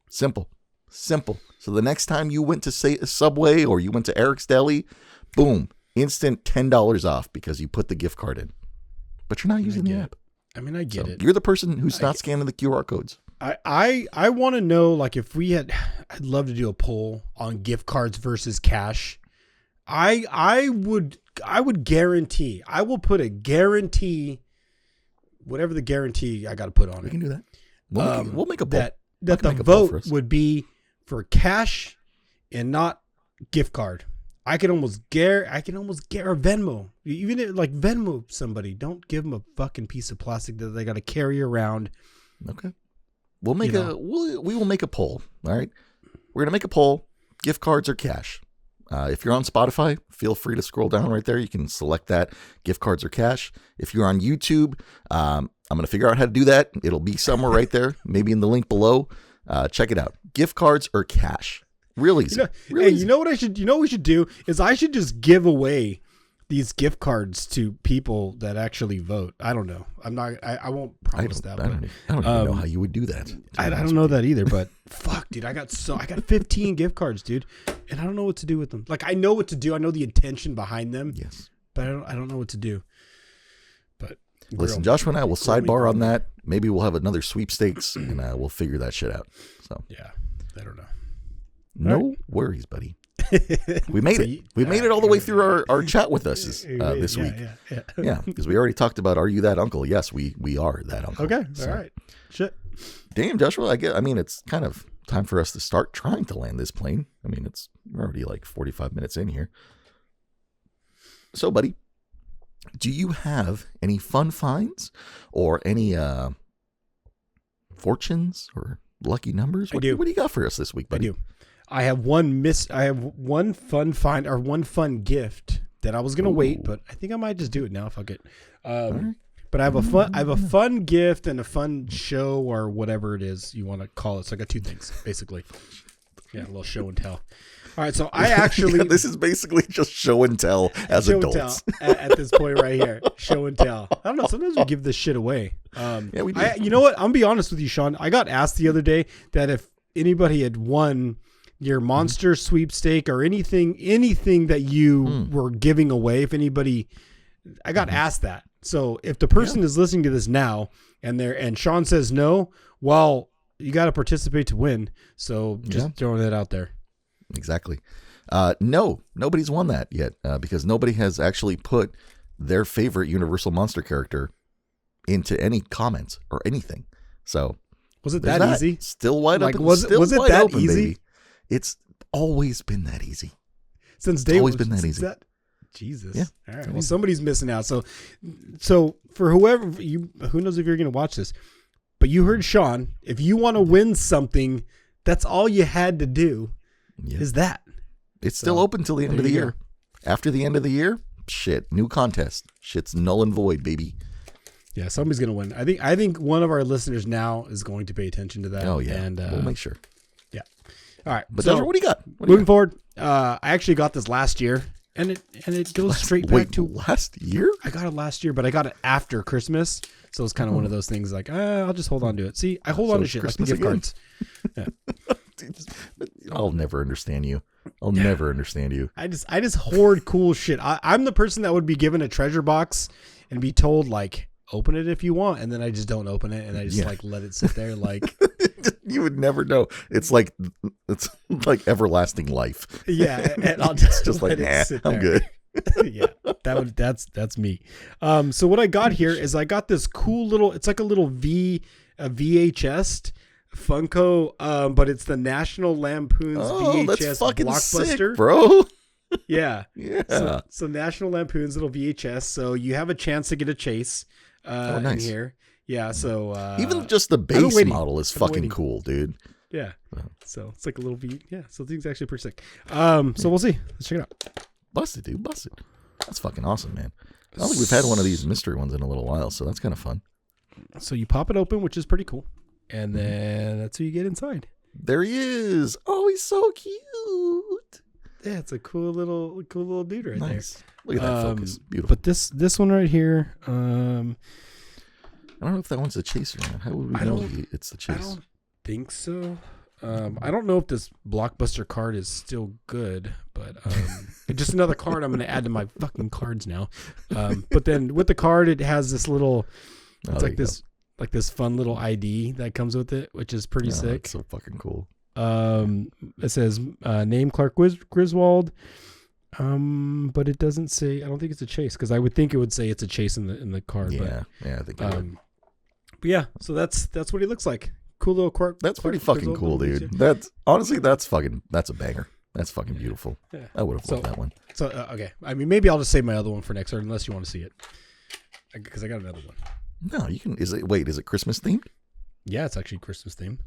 Simple. So the next time you went to say Subway or you went to Eric's Deli, boom, instant $10 off because you put the gift card in. But you're not using the app. I get it. You're the person who's not scanning the QR codes. I want to know, like, if we had, I'd love to do a poll on gift cards versus cash. I would guarantee, I will put a guarantee, whatever the guarantee I got to put on it. We can do that. We'll make a poll. That the vote would be for cash and not gift card. I can almost or Venmo. Even if, like, Venmo somebody, don't give them a fucking piece of plastic that they got to carry around. Okay. We'll make we will make a poll. All right. We're going to make a poll. Gift cards or cash. If you're on Spotify, feel free to scroll down right there. You can select that, gift cards or cash. If you're on YouTube, I'm going to figure out how to do that. It'll be somewhere right there, maybe in the link below. Check it out. Gift cards or cash. Real easy. Easy. You know what we should do is I should just give away these gift cards to people that actually vote. I don't know. I won't promise that. I don't even know how you would do that. I don't know that either, but fuck, dude, I got 15 gift cards, dude, and I don't know what to do with them. Like, I know what to do. I know the intention behind them. Yes. But I don't know what to do. But listen, Joshua and I will sidebar on that. Maybe we'll have another sweepstakes and we'll figure that shit out. So yeah, I don't know. No worries, buddy. We made it. We made it all the way through our chat with us this week. Yeah, because we already talked about, are you that uncle? Yes, we are that uncle. Okay, all right. Shit. Damn, Joshua. It's kind of time for us to start trying to land this plane. We're already like 45 minutes in here. So, buddy, do you have any fun finds or any fortunes or lucky numbers? What do you got for us this week, buddy? I do. I have one fun find or one fun gift that I was gonna wait, but I think I might just do it now. Fuck it. Right. But I have a fun gift and a fun show or whatever it is you want to call it. So I got two things basically. Yeah, a little show and tell. All right, so I actually this is basically just show and tell as adults at this point right here. Show and tell. I don't know. Sometimes we give this shit away. Yeah, we do. You know what? I'm gonna be honest with you, Sean. I got asked the other day that if anybody had won your monster sweepstake or anything that you were giving away, if anybody, I got asked that. So if the person is listening to this now and Sean says no, well, you got to participate to win. So just throwing that out there. Exactly. No, nobody's won that yet because nobody has actually put their favorite Universal Monster character into any comments or anything. So was it that easy? Still wide open. Was it that open, easy? Baby. It's always been that easy. Since day one. It's always been that easy. Jesus. Yeah. All right. Well, somebody's missing out. So for whoever who knows if you're going to watch this, but you heard Sean. If you want to win something, that's all you had to do. Is that. It's still open till the end of the year. After the end of the year, new contest. Shit's null and void, baby. Yeah, somebody's going to win. I think one of our listeners now is going to pay attention to that. Oh yeah, and we'll make sure. Yeah. All right. But Joshua, what do you got? Moving forward, I actually got this last year, and it goes straight back to last year. I got it last year, but I got it after Christmas, so it's kind of one of those things like I'll just hold on to it. See, I hold on to shit Christmas like the gift again. cards. Yeah. I'll never understand you. I'll never understand you. I just hoard cool shit. I'm the person that would be given a treasure box and be told like, open it if you want, and then I just don't open it and I just like let it sit there like you would never know. It's like everlasting life. Yeah, and I'll just like sit there. I'm good. Yeah, that's me. So what I got here is I got this cool little. It's like a little VHS Funko, but it's the National Lampoon's VHS that's fucking Blockbuster, sick, bro. Yeah. Yeah. So National Lampoon's little VHS. So you have a chance to get a chase nice. in here. Yeah. So even just the base model is fucking cool, dude. Yeah. So it's like a little V. Yeah. So the thing's actually pretty sick. So we'll see. Let's check it out. Busted, dude. Busted. That's fucking awesome, man. I don't think we've had one of these mystery ones in a little while, so that's kind of fun. So you pop it open, which is pretty cool. And then that's who you get inside. There he is. Oh, he's so cute. Yeah, it's a cool little dude right there. Look at that focus. Beautiful. But this one right here, I don't know if that one's a chaser. How would we know it's the chase? I don't think so. I don't know if this Blockbuster card is still good, but just another card I'm going to add to my fucking cards now. But then with the card, it has this little, it's like this fun little ID that comes with it, which is pretty sick. It's so fucking cool. It says name Clark Griswold, but it doesn't say. I don't think it's a chase because I would think it would say it's a chase in the card. Yeah, I think. But yeah, so that's what he looks like. Cool little Clark. That's pretty fucking cool, dude. That's a banger. That's fucking beautiful. Yeah. I would have loved that one. So okay, I mean maybe I'll just save my other one for next, or unless you want to see it, because I got another one. No, you can. Is it Christmas themed? Yeah, it's actually Christmas themed.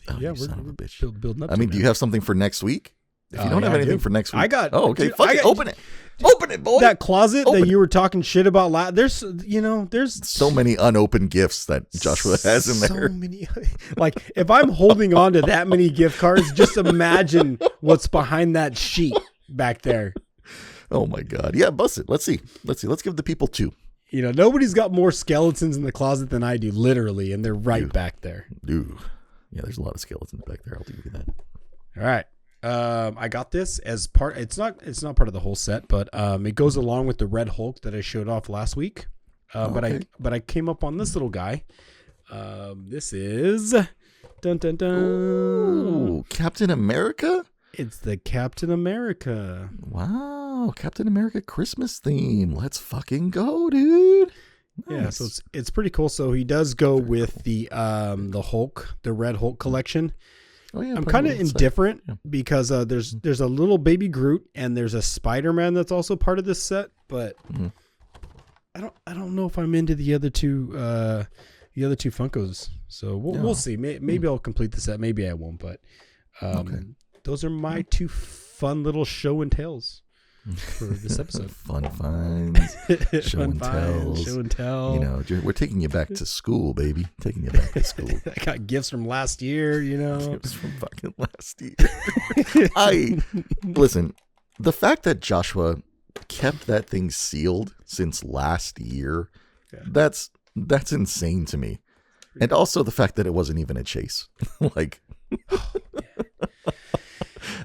Oh, yeah, we're son of a bitch. Building up. I mean, do you have something for next week? If you don't have anything for next week, I got. Oh, okay. Dude, Open it. Open it, boy. That closet that you were talking shit about. There's so many unopened gifts that Joshua has in there. So many. Like if I'm holding on to that many gift cards, just imagine what's behind that sheet back there. Oh my God. Yeah, bust it. Let's see. Let's give the people two. Nobody's got more skeletons in the closet than I do, literally, and they're right back there. Dude. Yeah, there's a lot of skeletons back there. I'll give you that. All right. I got this as part. It's not part of the whole set, but it goes along with the Red Hulk that I showed off last week. But I came up on this little guy. This is dun dun dun. Ooh, Captain America. It's the Captain America. Wow, Captain America Christmas theme. Let's fucking go, dude. Nice. Yeah, so it's pretty cool. So he does go with the Hulk, the Red Hulk collection. Oh yeah, I'm kind of indifferent because there's a little baby Groot and there's a Spider-Man that's also part of this set, but I don't know if I'm into the other two Funkos. So we'll see. Maybe I'll complete the set. Maybe I won't. But those are my two fun little show and tells for this episode. Fun finds, show and tell. We're taking you back to school, baby. Taking you back to school. I got gifts from last year. Gifts from fucking last year. Listen. The fact that Joshua kept that thing sealed since last year, that's insane to me. And also the fact that it wasn't even a chase.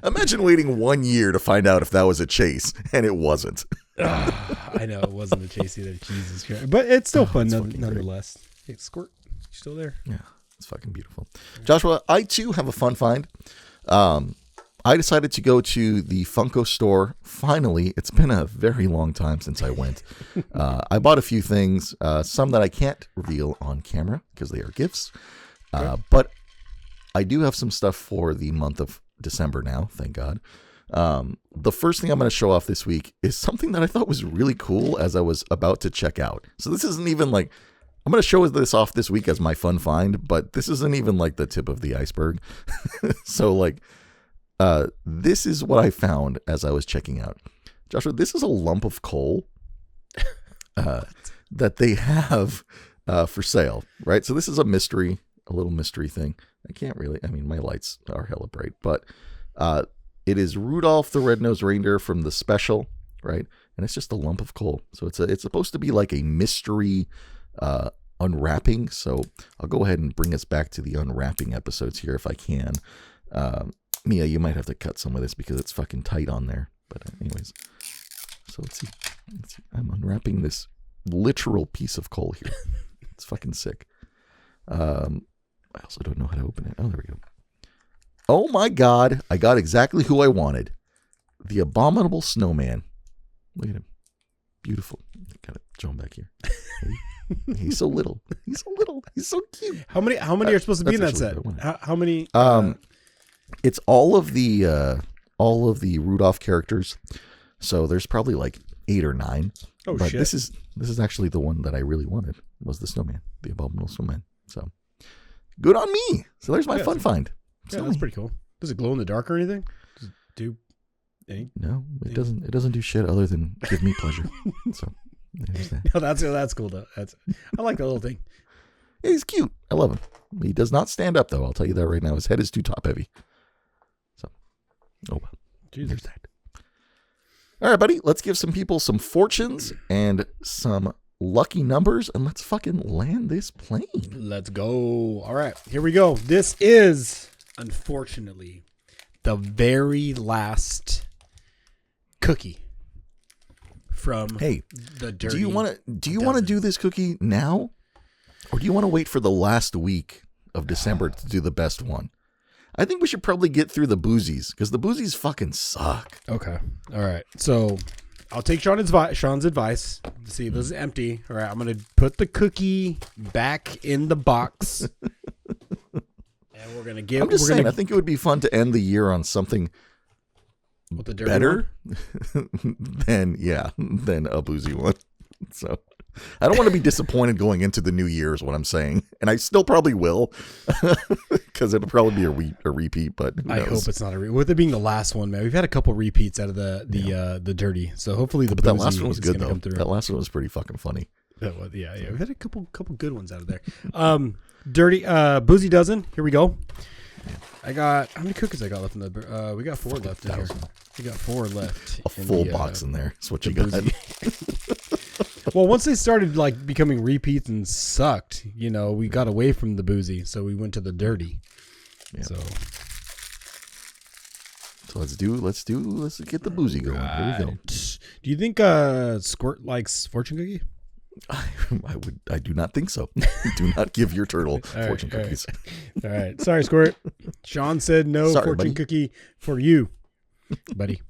Imagine waiting 1 year to find out if that was a chase, and it wasn't. I know it wasn't a chase either. Jesus Christ. But it's still fun nonetheless. Hey, Squirt, you still there? Yeah, it's fucking beautiful. Joshua, I too have a fun find. I decided to go to the Funko store. Finally, it's been a very long time since I went. I bought a few things, some that I can't reveal on camera because they are gifts. But I do have some stuff for the month of December now, thank God. The first thing I'm going to show off this week is something that I thought was really cool as I was about to check out. So this isn't even like, I'm going to show this off this week as my fun find, but this isn't even like the tip of the iceberg. So this is what I found as I was checking out. Joshua, this is a lump of coal that they have for sale, right? So this is a little mystery thing. My lights are hella bright, but it is Rudolph the Red-Nosed Reindeer from the special, right? And it's just a lump of coal. So it's supposed to be like a mystery unwrapping. So I'll go ahead and bring us back to the unwrapping episodes here if I can. Mia, you might have to cut some of this because it's fucking tight on there. But anyways, so let's see. I'm unwrapping this literal piece of coal here. It's fucking sick. I also don't know how to open it. Oh, there we go. Oh my God. I got exactly who I wanted. The Abominable Snowman. Look at him. Beautiful. Gotta show him back here. He's so little. He's so cute. How many are supposed to be in that set? How many? It's all of the Rudolph characters. So there's probably like 8 or 9. Oh, but shit. This is actually the one that I really wanted, was the snowman, the abominable snowman. So good on me. So there's my fun find. Yeah, that's pretty cool. Does it glow in the dark or anything? Does it do anything? No, it doesn't. It doesn't do shit other than give me pleasure. So there's that. No, that's cool though. I like that little thing. Yeah, he's cute. I love him. He does not stand up though. I'll tell you that right now. His head is too top heavy. So, oh well. Jesus. There's that. All right, buddy. Let's give some people some fortunes and some lucky numbers, and let's fucking land this plane. Let's go. All right, here we go. This is, unfortunately, the very last cookie from the dirty. Do you want to do this cookie now, or do you want to wait for the last week of December to do the best one? I think we should probably get through the boozies, because the boozies fucking suck. Okay. All right. So I'll take Sean's advice. See if this is empty. All right. I'm going to put the cookie back in the box. And we're going to give. I'm just saying, I think it would be fun to end the year on something better than a boozy one. So I don't want to be disappointed going into the new year is what I'm saying. And I still probably will, because it'll probably be a repeat, but I hope it's not a repeat. With it being the last one, man, we've had a couple repeats out of the dirty. So hopefully that last one was good though. That last one was pretty fucking funny. Yeah. We've had a couple good ones out of there. Dirty, boozy dozen. Here we go. I got, how many cookies I got left in the, we got 4 left in here. We got 4 left. A full box in there. That's what you got. Well, once they started like becoming repeats and sucked, we got away from the boozy, so we went to the dirty. Yeah. So let's get the boozy going. Here we go. Do you think Squirt likes fortune cookie? I do not think so. Do not give your turtle fortune cookies. All right. Sorry, Squirt. Sean said no fortune cookie for you, buddy.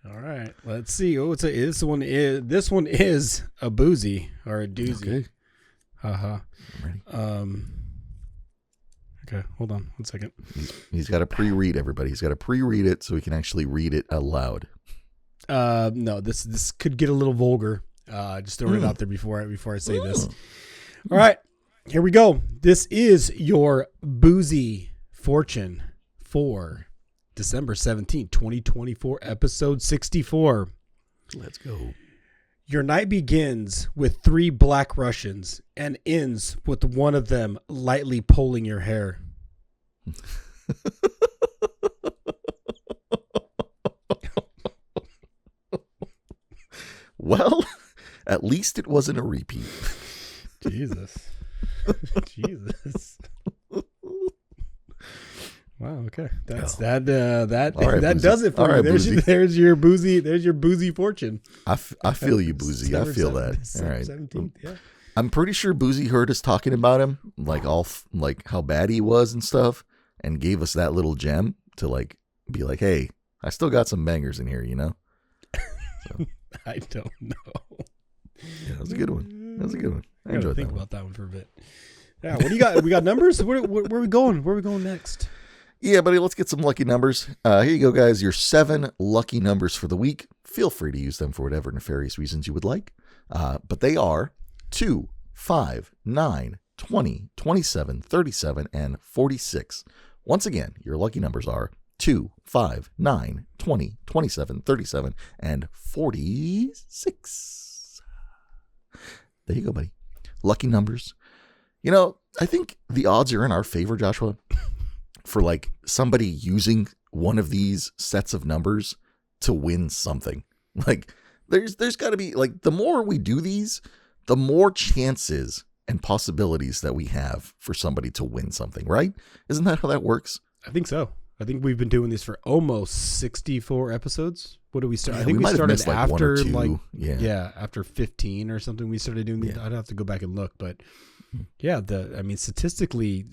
All right. Let's see. Oh, this one is a boozy or a doozy. Okay. Haha. I'm ready. Okay, hold on 1 second. He's got to pre-read, everybody. He's got to pre-read it so he can actually read it aloud. No, this could get a little vulgar. Just throwing it out there before I say this. All right, here we go. This is your boozy fortune for December 17th, 2024, episode 64. Let's go. Your night begins with 3 black Russians and ends with one of them lightly pulling your hair. Well, at least it wasn't a repeat. Jesus. Jesus. Wow. Okay. That does it for you. There's your boozy fortune. I feel you, Boozy. I feel that. All right. 17th, yeah. I'm pretty sure Boozy heard us talking about him, like how bad he was and stuff, and gave us that little gem to be like, hey, I still got some bangers in here, So. I don't know. Yeah, that was a good one. I enjoyed that. Think about that one for a bit. Yeah. What do you got? We got numbers. Where are we going? Where are we going next? Yeah, buddy, let's get some lucky numbers. Here you go, guys. Your 7 lucky numbers for the week. Feel free to use them for whatever nefarious reasons you would like. But they are 2, 5, 9, 20, 27, 37, and 46. Once again, your lucky numbers are 2, 5, 9, 20, 27, 37, and 46. There you go, buddy. Lucky numbers. I think the odds are in our favor, Joshua, for somebody using one of these sets of numbers to win something. There's got to be the more we do these, the more chances and possibilities that we have for somebody to win something, right? Isn't that how that works? I think so. I think we've been doing this for almost 64 episodes. What did we start? Yeah, I think we started after 1 or 2. After 15 or something. We started doing these. I'd have to go back and look, but statistically,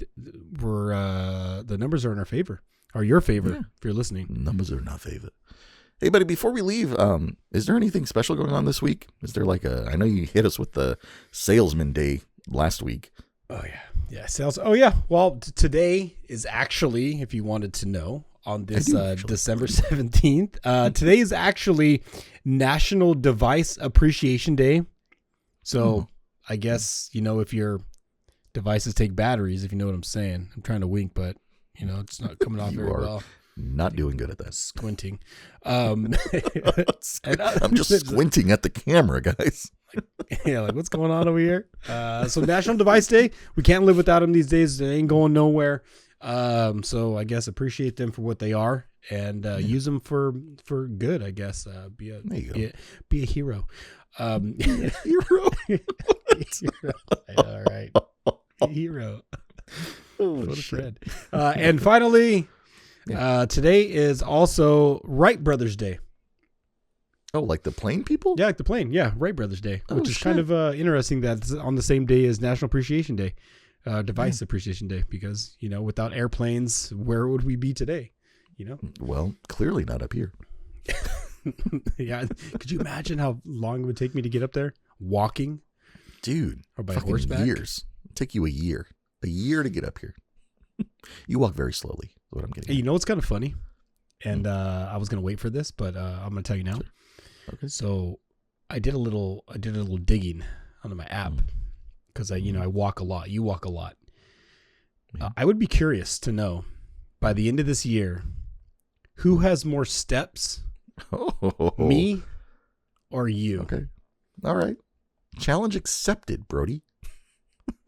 we're the numbers are in our favor, or your favor if you're listening. Numbers are in our favor. Hey, buddy, before we leave, is there anything special going on this week? Is there I know you hit us with the Salesman Day last week. Oh, yeah. Yeah, sales. Oh, yeah. Well, today is actually, if you wanted to know, on this December 17th. Today is actually National Device Appreciation Day. So I guess, if your devices take batteries, if you know what I'm saying. I'm trying to wink, but, it's not coming off very well. Not doing good at that. Squinting. I'm just squinting at the camera, guys. What's going on over here? So National Device Day, we can't live without them these days. They ain't going nowhere. So I guess appreciate them for what they are and use them for good, I guess. Be a hero. Hero. All right. Hero. What a friend. And finally, today is also Wright Brothers Day. Oh, like the plane people? Yeah, like the plane. Yeah, Wright Brothers Day, which is kind of interesting that it's on the same day as National Appreciation Day, Device Appreciation Day, because, without airplanes, where would we be today? Well, clearly not up here. Yeah. Could you imagine how long it would take me to get up there? Walking? Dude. Or by horseback? Years. It'd take you a year. A year to get up here. You walk very slowly, is what I'm getting at. You know what's kind of funny? And I was going to wait for this, but I'm going to tell you now. Sure. Okay. So I did a little digging on my app because I walk a lot. You walk a lot. I would be curious to know by the end of this year who has more steps, me or you. Okay. All right. Challenge accepted, Brody.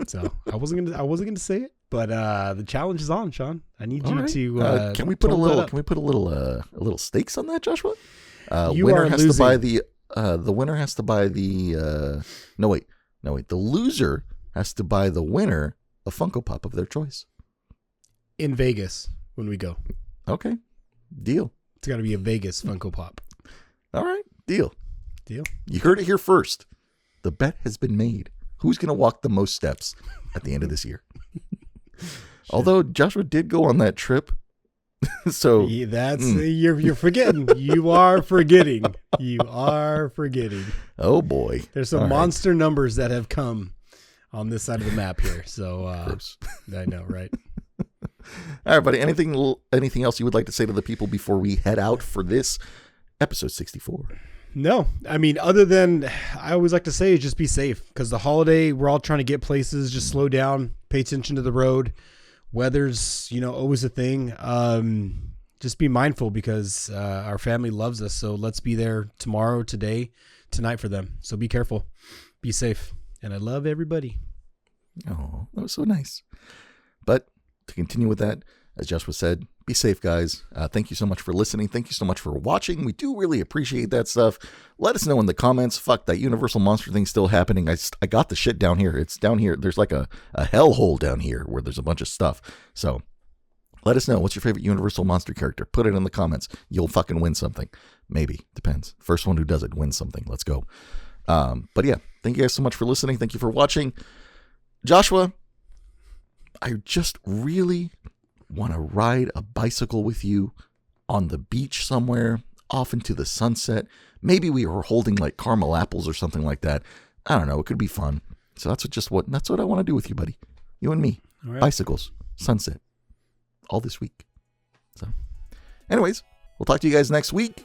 So I wasn't gonna say it, but the challenge is on, Sean. I need you to. Can we put a little stakes on that, Joshua? You winner are has losing. to buy the winner has to buy the. No wait. The loser has to buy the winner a Funko Pop of their choice in Vegas when we go. Okay, deal. It's got to be a Vegas Funko Pop. All right, deal. You heard it here first. The bet has been made. Who's going to walk the most steps at the end of this year? Although Joshua did go on that trip. So you're forgetting. You are forgetting. Oh boy. There's some monster numbers that have come on this side of the map here. So I know, right? All right, buddy. Anything else you would like to say to the people before we head out for this episode 64? No, I mean, other than I always like to say is just be safe, because the holiday, we're all trying to get places. Just slow down, pay attention to the road. Weather's, always a thing. Just be mindful, because our family loves us. So let's be there tomorrow, today, tonight for them. So be careful, be safe. And I love everybody. Oh, that was so nice. But to continue with that, as Joshua said, be safe, guys. Thank you so much for listening. Thank you so much for watching. We do really appreciate that stuff. Let us know in the comments. Fuck, that Universal Monster thing's still happening. I got the shit down here. It's down here. There's like a hellhole down here where there's a bunch of stuff. So let us know. What's your favorite Universal Monster character? Put it in the comments. You'll fucking win something. Maybe. Depends. First one who does it wins something. Let's go. But yeah, thank you guys so much for listening. Thank you for watching. Joshua, I just really want to ride a bicycle with you on the beach somewhere, off into the sunset. Maybe we were holding like caramel apples or something like that. I don't know. It could be fun. So that's what I want to do with you, buddy. You and me. All right. Bicycles, sunset, all this week. So anyways, we'll talk to you guys next week.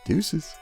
Deuces.